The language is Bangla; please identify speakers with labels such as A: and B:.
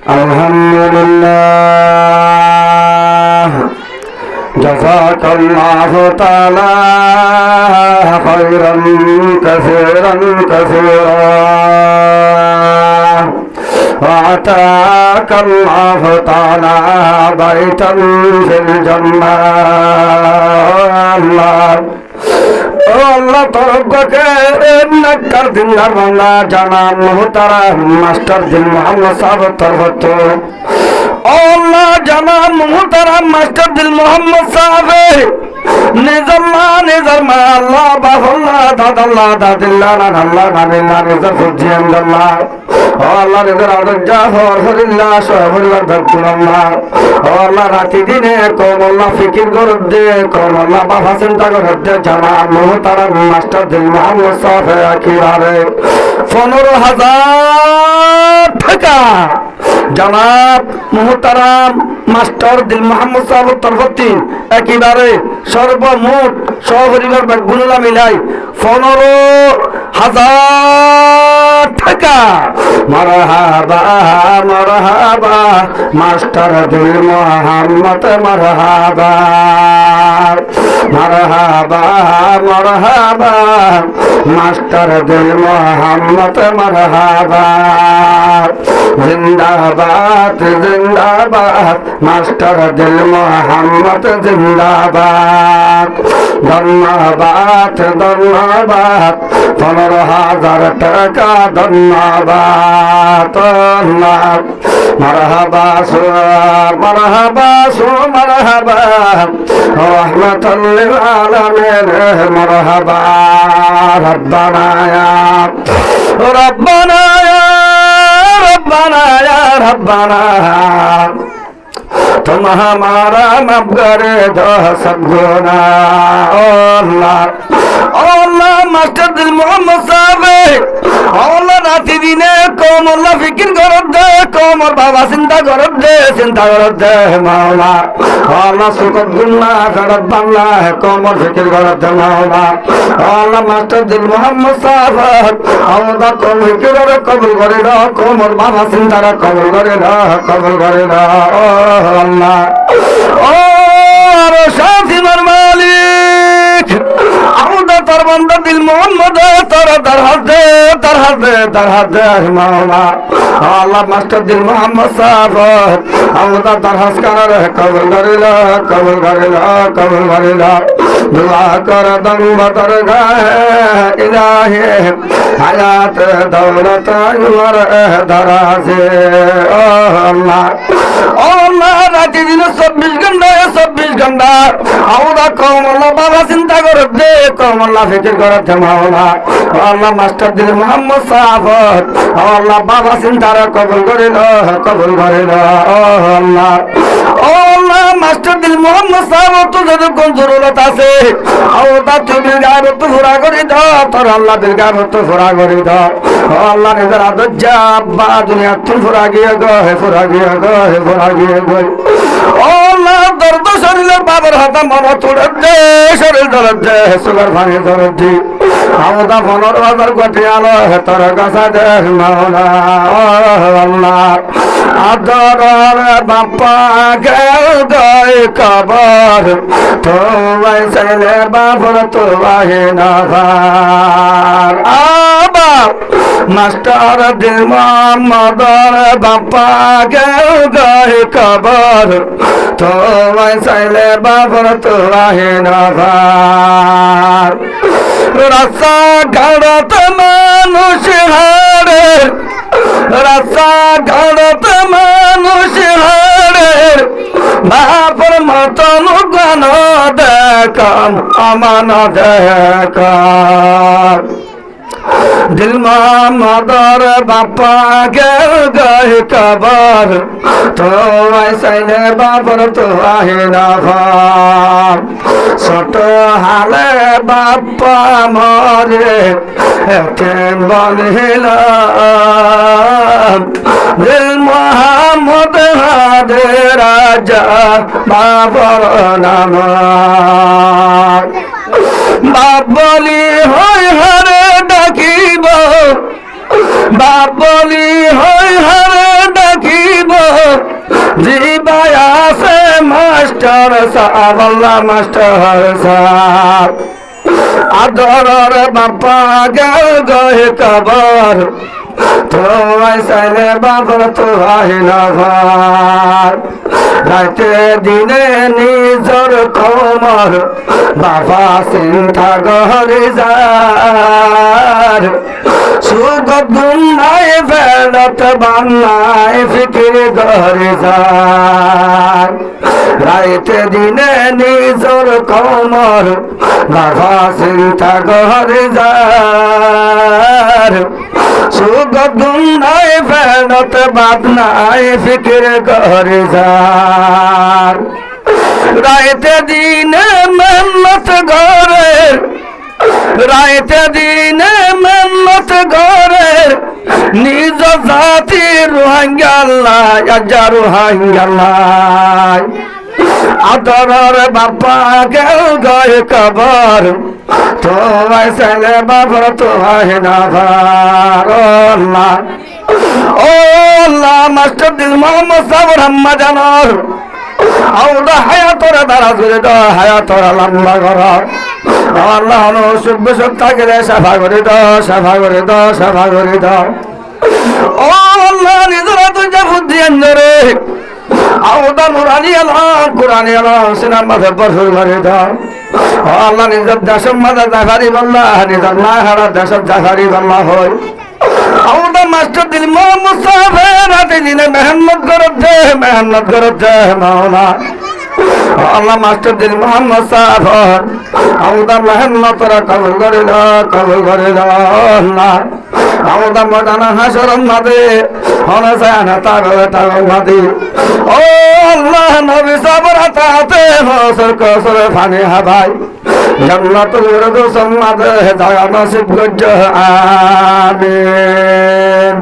A: আলহামদুলিল্লাহ জাযাকাল্লাহু তাআলা খায়রান কাসীরান কাসীরা وآتاك الله تعالى بيتا في الجنة আল্লাহ তরফকে নেককার দিনদার বাংলা জানান মুহতারাম মাস্টার দিন মোহাম্মদ সাহেব তরফত আল্লাহ জানান মুহতারাম মাস্টার দিন মোহাম্মদ সাহেব নিজর মা আল্লাহ বাহুল্লাহ দাদাল্লাহ দাদিল্লাহ নানাল্লাহ নানিল্লাহ নিজর ফুজিয়ান আল্লাহ আল্লাহ নিজর আদজ্জা হরিল্লাহ সহরিল্লাহ ধরতুল্লাহ আল্লাহ রাতি দিনে কমল্লাহ ফিকির করত দে কমল্লাহ বাবা চিন্তা করত দে জানা মুহতারাম মাস্টার দিন মোহাম্মদ সাহেব একেবারে 15,000 টাকা জনাব মুহতারাম মাস্টার দিল মোহাম্মদ সাহেব তরফতি একেবারে সর্বমোট সহপরিবার ব্যাগগুলো মিলাই 15,000 টাকা মারহাবা মারহাবা মাস্টার দিল মোহাম্মদ মারহাবা মারহাবা মারহাবা মাস্টার দিল মোহাম্মদ মারহাবা জিন্দাবাদ জিন্দাবাদ মাস্টার দিল মোহাম্মদ জিন্দাবাদ ধন্যবাদ ধন্যবাদ 15,000 টাকা ধন্যবাদ মারহাবা মারহাবা মারহাবা রহমাতাল লিল আলামিন মারহাবা রব্বানা ইয়া রব্বানা रब्बाना या रब्बाना तुम हमारा माफ करे दो सब गुनाह अल्लाह अल्लाह मास्टर दिल मोहम्मद साहब अल्लाह राति दिने कोमल्ला फिकिर करत दे कोमर बाबा चिंता करत दे मौला अल्लाह सुकत गुन्ना करत बांग्ला है कोमर फिकिर करत दे मौला अल्लाह मास्टर दिल मोहम्मद साहब अल्लाह कोम फिकिर कबूल करे दो कोमर बाबा चिंता कबूल करे दो अल्लाह ओ शाफी मालिक आउदा तर बंदा दिल मोहम्मद तर दरहद दे मौला अल्लाह मास्टर दिल मोहम्मद साहब आउदा दरहद कर कबूल करेला दुआ कर दम बदर गए इलाही हयात दौलत उमर दराजे अल्लाह राति दिन 24 घंटा आउदा कौमल्ला बाबा चिंता करत दे कौमल्ला फिकिर करत मौला अल्लाह मास्टर दिल मोहम्मद साहब अल्लाह बाबा चिंता कबूल करेल अल्लाह मास्टर दिल मोहम्मद साहब तो যদি কোন জরুরত আছে আওদা তুমি গায়ব তো পুরা করে দাও তোর আল্লাহ দিল গায়ব তো পুরা করে দাও আল্লাহ নিজের আদজ্জা আব্বা দুনিয়া তুই পুরা গিয়ে গো আল্লাহ দর্দ শরীরের বাবার হাতে মনে তুলে দে শরীর দরদ দে সুগার পানি দরদ দি আওদা 15,000 কোটি আলো তোর কাছে দে মাওলা আল্লাহ আদরের বাপ্পা গেল গয় কবর তোমায় ছেলে বাবর তোমায় নাভার আবা মাস্টার দিল মোহাম্মদর বাপ্পা গেল গয় কবর তোমায় ছেলে বাবর তোমায় নাভার রাস্তা ঘাড়ত মানুষ হারে রাস্তা ঘাড়ত মানুষ হারে বাপর মতন গান দেখাম আমান দেখাম दिल मोहम्मदर बापा गए गए कबर तो ऐसे बापर तो आहे ना ছোট হালে বাপা মরে কেন বলিলাম দিল মোহাম্মদ হাদে রাজা বাবার নাম বাবলি হই হরে ডাকিব বাবলি হই হরে ডাকিব মাস্টার সাহেব আল্লাহ মাস্টার সাহেব আদরের বাপা গেল গহে কবর তোমায় চাইলে বাবার তো হয় না ভার রাতে দিনে নিজর কমর বাবা চিন্তা গহরে যার সুখ গুনায় বেড়ত বান্নায় ফিকির গহরে যার রাতে দিনে নিজর কমর বাবা চিন্তা গহরে যার সুখ গুনায় বেড়ত বাদনায় ফিকির গহরে যার রাতে দিনে মেহনত ঘরের রাতে দিনে মেহনত ঘরের নিজ জাতি রোহাঙ্গাল্লাহ আজা রোহাঙ্গাল্লাহ আদরের বাপা গেল গয়ে কবর তোমায় ছেলে বাবার তো হয় না ভার ও আল্লাহ মাস্টার দিল মোহাম্মদ সাবর হাম্মা জানর আল্লাহ হায়াতরে দ্বারা জুড়ে দাও হায়াতরা লম্বা কর আল্লাহ অসুখ বিসুখ থাকিলে সাফা করে দাও সাফা করে দাও সাফা করে দাও ও আল্লাহ নিজেরা তুই যা বুদ্ধি আনরে আওদা নুরানি আল্লাহ কুরআনি আল্লাহ সিনার মাঝে বসুর করে দাও আল্লাহ নিজের দেশের মাঝে জাফারি বল্লাহ নিজের না হারা দেশের জাফারি বল্লাহ হয় আওদা মাস্টার দিল মোহাম্মদ সাহেব রাতে দিনে মেহনত করতে মাওলা আল্লাহ মাস্টার দিল মোহাম্মদ সাহেব আওদা মেহনতরা কবুল করে দাও আল্লাহ আওদা ময়দানা হাসরের মাঝে হনে যায় না তার মাঝে ও আল্লাহ নবী সাবর হাতে হসর কসর ফানি হাবাই জান্নাতুল ফিরদৌস মাঝে জায়গা নসিব করজ আমিন।